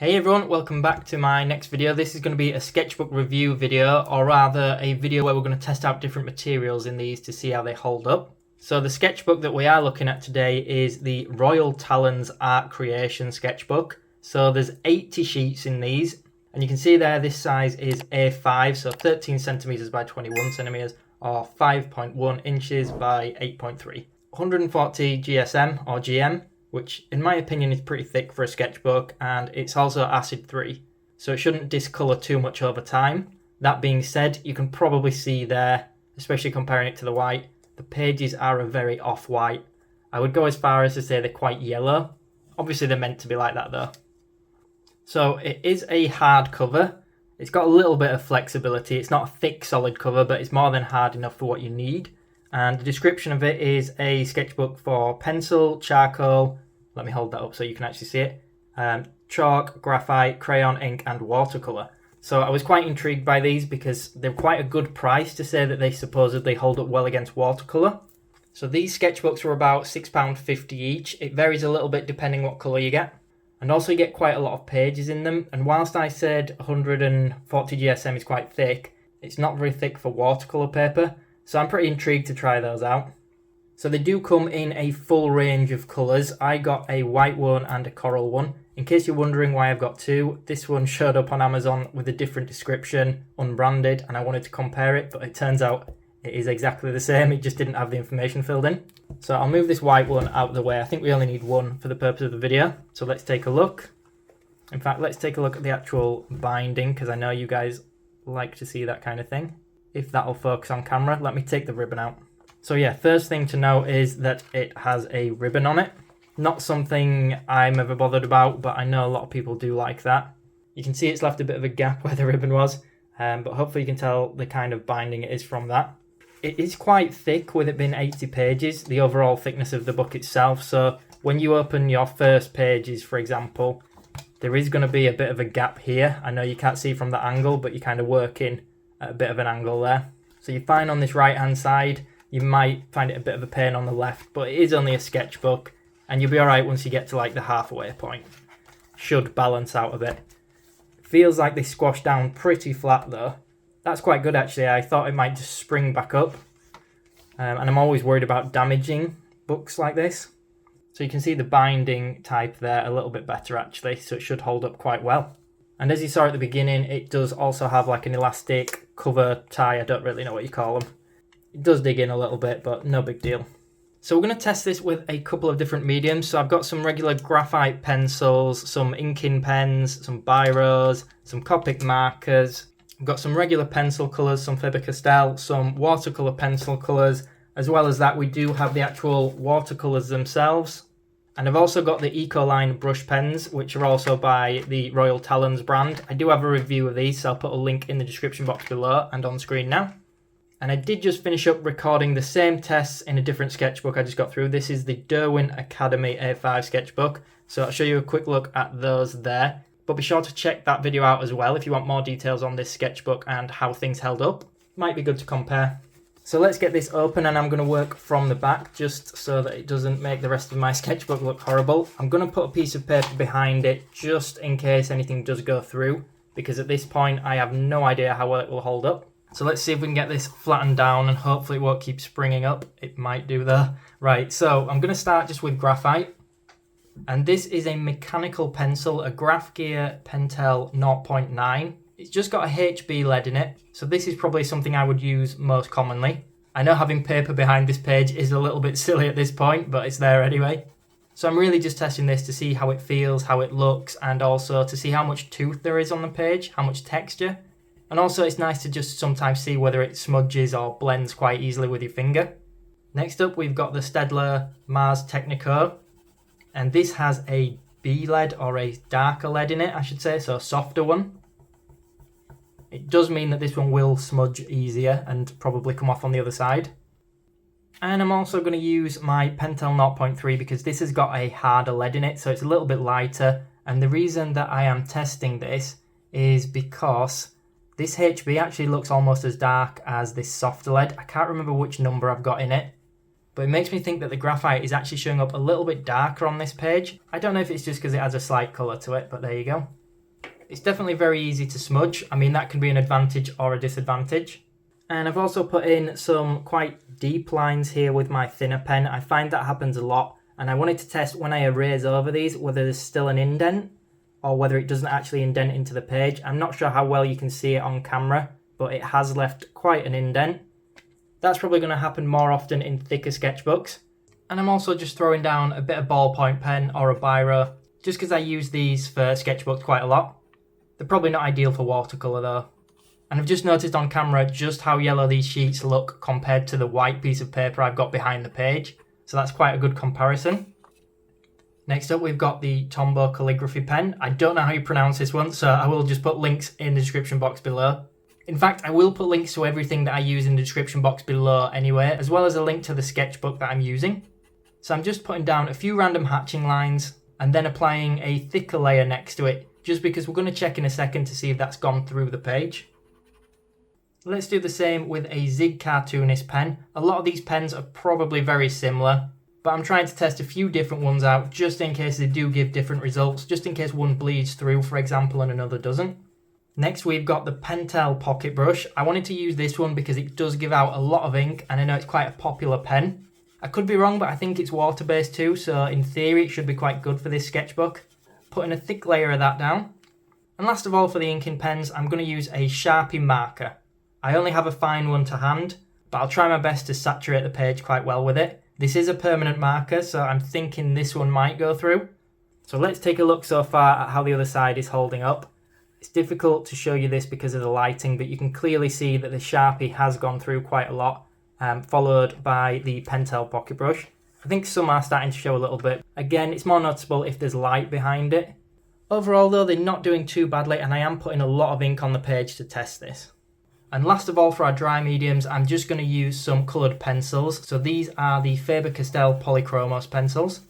Hey everyone, welcome back to my next video. This is going to be a sketchbook review video, or rather a video where we're going to test out different materials in these to see how they hold up. So the sketchbook that we are looking at today is the Royal Talens Art Creation sketchbook. So there's 80 sheets in these, and you can see there this size is A5, so 13 centimeters by 21 centimeters, or 5.1 inches by 8.3. 140 GSM or GM, which in my opinion is pretty thick for a sketchbook, and it's also acid 3, so it shouldn't discolour too much over time. That being said, you can probably see there, especially comparing it to the white, the pages are a very off-white. I would go as far as to say they're quite yellow. Obviously they're meant to be like that though. So it is a hard cover. It's got a little bit of flexibility. It's not a thick solid cover, but it's more than hard enough for what you need. And the description of it is a sketchbook for pencil, charcoal, let me hold that up so you can actually see it, chalk, graphite, crayon, ink and watercolour. So I was quite intrigued by these because they're quite a good price to say that they supposedly hold up well against watercolour. So these sketchbooks were about £6.50 each. It varies a little bit depending what colour you get. And also you get quite a lot of pages in them. And whilst I said 140 GSM is quite thick, it's not very thick for watercolour paper. So I'm pretty intrigued to try those out. So they do come in a full range of colours. I got a white one and a coral one. In case you're wondering why I've got two, this one showed up on Amazon with a different description, unbranded, and I wanted to compare it, but it turns out it is exactly the same. It just didn't have the information filled in. So I'll move this white one out of the way. I think we only need one for the purpose of the video. So let's take a look. In fact, let's take a look at the actual binding, because I know you guys like to see that kind of thing. If that'll focus on camera, let me take the ribbon out. So yeah, first thing to note is that it has a ribbon on it. Not something I'm ever bothered about, but I know a lot of people do like that. You can see it's left a bit of a gap where the ribbon was, but hopefully you can tell the kind of binding it is from that. It is quite thick with it being 80 pages, the overall thickness of the book itself. So when you open your first pages, for example, there is going to be a bit of a gap here. I know you can't see from the angle, but you kind of work in at a bit of an angle there. So you're fine on this right hand side. You might find it a bit of a pain on the left, but it is only a sketchbook and you'll be alright once you get to like the halfway point. Should balance out a bit. Feels like they squash down pretty flat though. That's quite good actually. I thought it might just spring back up, and I'm always worried about damaging books like this. So you can see the binding type there a little bit better actually, so it should hold up quite well. And as you saw at the beginning, it does also have like an elastic cover tie. I don't really know what you call them. It does dig in a little bit, but no big deal. So we're going to test this with a couple of different mediums. So I've got some regular graphite pencils, some inking pens, some biros, some Copic markers. I've got some regular pencil colours, some Faber-Castell, some watercolour pencil colours. As well as that, we do have the actual watercolours themselves. And I've also got the Ecoline brush pens, which are also by the Royal Talens brand. I do have a review of these, so I'll put a link in the description box below and on screen now. And I did just finish up recording the same tests in a different sketchbook I just got through. This is the Derwent Academy A5 sketchbook. So I'll show you a quick look at those there. But be sure to check that video out as well if you want more details on this sketchbook and how things held up. Might be good to compare. So let's get this open, and I'm going to work from the back just so that it doesn't make the rest of my sketchbook look horrible. I'm going to put a piece of paper behind it just in case anything does go through, because at this point I have no idea how well it will hold up. So let's see if we can get this flattened down and hopefully it won't keep springing up. It might do though. Right, so I'm going to start just with graphite. And this is a mechanical pencil, a Graph Gear Pentel 0.9. It's just got a HB lead in it, so this is probably something I would use most commonly. I know having paper behind this page is a little bit silly at this point, but it's there anyway. So I'm really just testing this to see how it feels, how it looks, and also to see how much tooth there is on the page, how much texture. And also it's nice to just sometimes see whether it smudges or blends quite easily with your finger. Next up we've got the Staedtler Mars Technico, and this has a B lead, or a darker lead in it I should say, so a softer one. It does mean that this one will smudge easier and probably come off on the other side. And I'm also going to use my Pentel 0.3 because this has got a harder lead in it, so it's a little bit lighter. And the reason that I am testing this is because this HB actually looks almost as dark as this softer lead. I can't remember which number I've got in it, but it makes me think that the graphite is actually showing up a little bit darker on this page. I don't know if it's just because it has a slight colour to it, but there you go. It's definitely very easy to smudge. I mean, that can be an advantage or a disadvantage. And I've also put in some quite deep lines here with my thinner pen. I find that happens a lot, and I wanted to test when I erase over these whether there's still an indent or whether it doesn't actually indent into the page. I'm not sure how well you can see it on camera, but it has left quite an indent. That's probably going to happen more often in thicker sketchbooks. And I'm also just throwing down a bit of ballpoint pen or a biro, just because I use these for sketchbooks quite a lot. They're probably not ideal for watercolour though. And I've just noticed on camera just how yellow these sheets look compared to the white piece of paper I've got behind the page. So that's quite a good comparison. Next up we've got the Tombow Calligraphy Pen. I don't know how you pronounce this one, so I will just put links in the description box below. In fact, I will put links to everything that I use in the description box below anyway, as well as a link to the sketchbook that I'm using. So I'm just putting down a few random hatching lines and then applying a thicker layer next to it, just because we're going to check in a second to see if that's gone through the page. Let's do the same with a Zig Cartoonist pen. A lot of these pens are probably very similar, but I'm trying to test a few different ones out just in case they do give different results, just in case one bleeds through, for example, and another doesn't. Next we've got the Pentel pocket brush. I wanted to use this one because it does give out a lot of ink, and I know it's quite a popular pen. I could be wrong, but I think it's water-based too, so in theory it should be quite good for this sketchbook. Putting a thick layer of that down. And last of all, for the inking pens, I'm going to use a Sharpie marker. I only have a fine one to hand, but I'll try my best to saturate the page quite well with it. This is a permanent marker, so I'm thinking this one might go through. So let's take a look so far at how the other side is holding up. It's difficult to show you this because of the lighting, but you can clearly see that the Sharpie has gone through quite a lot, followed by the Pentel pocket brush. I think some are starting to show a little bit. Again, it's more noticeable if there's light behind it. Overall though, they're not doing too badly, and I am putting a lot of ink on the page to test this. And last of all, for our dry mediums, I'm just going to use some coloured pencils. So these are the Faber-Castell Polychromos pencils.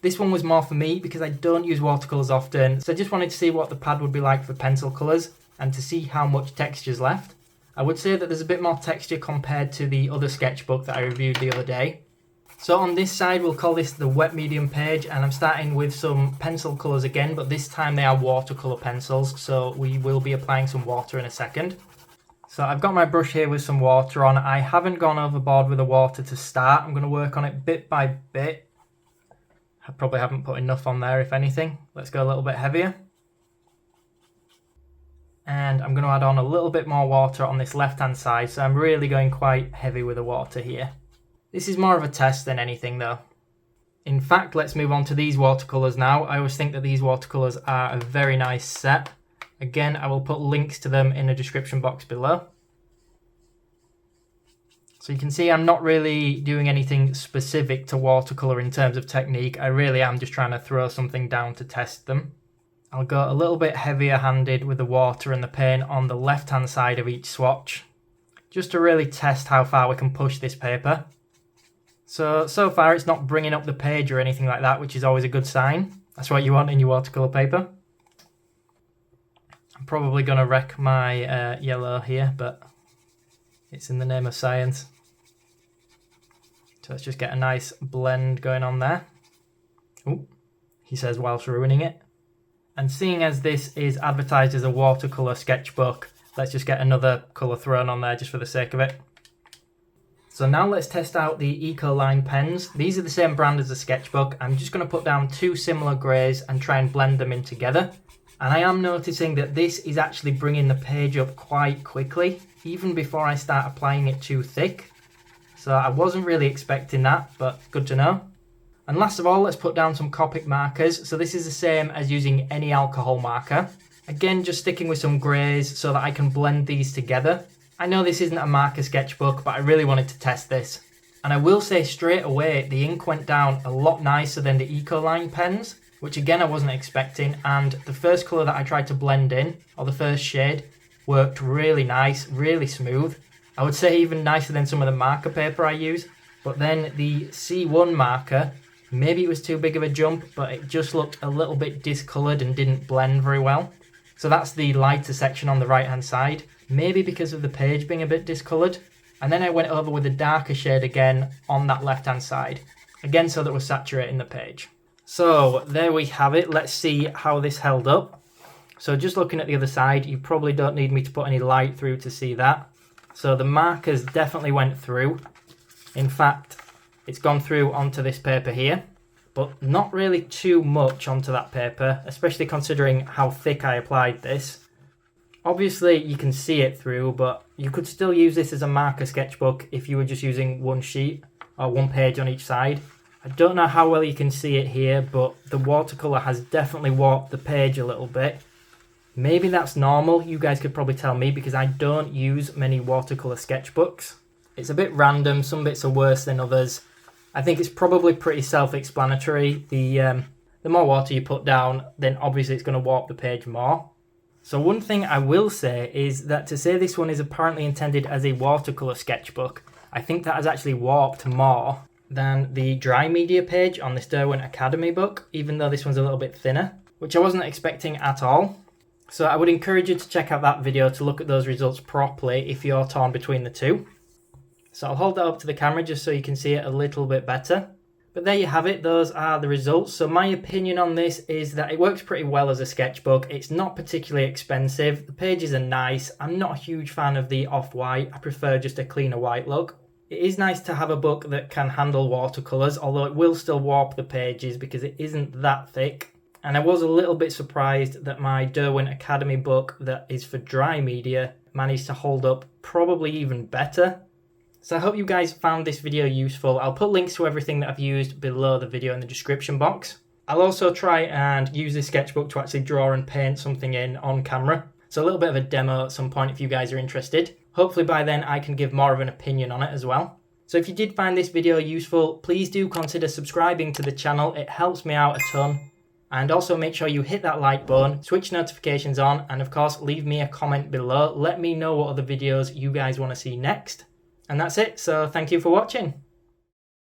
This one was more for me because I don't use watercolours often, so I just wanted to see what the pad would be like for pencil colours and to see how much texture's left. I would say that there's a bit more texture compared to the other sketchbook that I reviewed the other day. So on this side, we'll call this the wet medium page, and I'm starting with some pencil colours again, but this time they are watercolour pencils, so we will be applying some water in a second. So I've got my brush here with some water on. I haven't gone overboard with the water to start. I'm going to work on it bit by bit. I probably haven't put enough on there, if anything. Let's go a little bit heavier. And I'm going to add on a little bit more water on this left-hand side, so I'm really going quite heavy with the water here. This is more of a test than anything though. In fact, let's move on to these watercolours now. I always think that these watercolours are a very nice set. Again, I will put links to them in the description box below. So you can see I'm not really doing anything specific to watercolour in terms of technique. I really am just trying to throw something down to test them. I'll go a little bit heavier handed with the water and the paint on the left hand side of each swatch, just to really test how far we can push this paper. So far it's not bringing up the page or anything like that, which is always a good sign. That's what you want in your watercolour paper. I'm probably going to wreck my yellow here, but it's in the name of science. So let's just get a nice blend going on there. Ooh, he says whilst ruining it. And seeing as this is advertised as a watercolour sketchbook, let's just get another colour thrown on there just for the sake of it. So now let's test out the Ecoline pens. These are the same brand as the sketchbook. I'm just going to put down two similar greys and try and blend them in together. And I am noticing that this is actually bringing the page up quite quickly, even before I start applying it too thick. So I wasn't really expecting that, but good to know. And last of all, let's put down some Copic markers. So this is the same as using any alcohol marker. Again, just sticking with some greys so that I can blend these together. I know this isn't a marker sketchbook, but I really wanted to test this. And I will say straight away, the ink went down a lot nicer than the Ecoline pens, which again I wasn't expecting, and the first colour that I tried to blend in, or the first shade, worked really nice, really smooth. I would say even nicer than some of the marker paper I use. But then the C1 marker, maybe it was too big of a jump, but it just looked a little bit discoloured and didn't blend very well. So that's the lighter section on the right hand side, maybe because of the page being a bit discoloured. And then I went over with the darker shade again on that left hand side, again so that we're saturating the page. So there we have it. Let's see how this held up. So just looking at the other side, you probably don't need me to put any light through to see that. So the markers definitely went through. In fact, it's gone through onto this paper here, but not really too much onto that paper, especially considering how thick I applied this. Obviously you can see it through, but you could still use this as a marker sketchbook if you were just using one sheet or one page on each side. I don't know how well you can see it here, but the watercolor has definitely warped the page a little bit. Maybe that's normal, you guys could probably tell me, because I don't use many watercolor sketchbooks. It's a bit random, some bits are worse than others. I think it's probably pretty self-explanatory. The more water you put down, then obviously it's going to warp the page more. So one thing I will say is that to say this one is apparently intended as a watercolor sketchbook, I think that has actually warped more than the dry media page on this Derwent Academy book, even though this one's a little bit thinner, which I wasn't expecting at all. So I would encourage you to check out that video to look at those results properly if you're torn between the two. So I'll hold that up to the camera just so you can see it a little bit better. But there you have it, those are the results. So my opinion on this is that it works pretty well as a sketchbook. It's not particularly expensive, the pages are nice. I'm not a huge fan of the off-white, I prefer just a cleaner white look. It is nice to have a book that can handle watercolours, although it will still warp the pages because it isn't that thick. And I was a little bit surprised that my Derwent Academy book that is for dry media managed to hold up probably even better. So I hope you guys found this video useful. I'll put links to everything that I've used below the video in the description box. I'll also try and use this sketchbook to actually draw and paint something in on camera. So a little bit of a demo at some point if you guys are interested. Hopefully by then I can give more of an opinion on it as well. So if you did find this video useful, please do consider subscribing to the channel. It helps me out a ton. And also make sure you hit that like button, switch notifications on, and of course leave me a comment below. Let me know what other videos you guys want to see next. And that's it, so thank you for watching.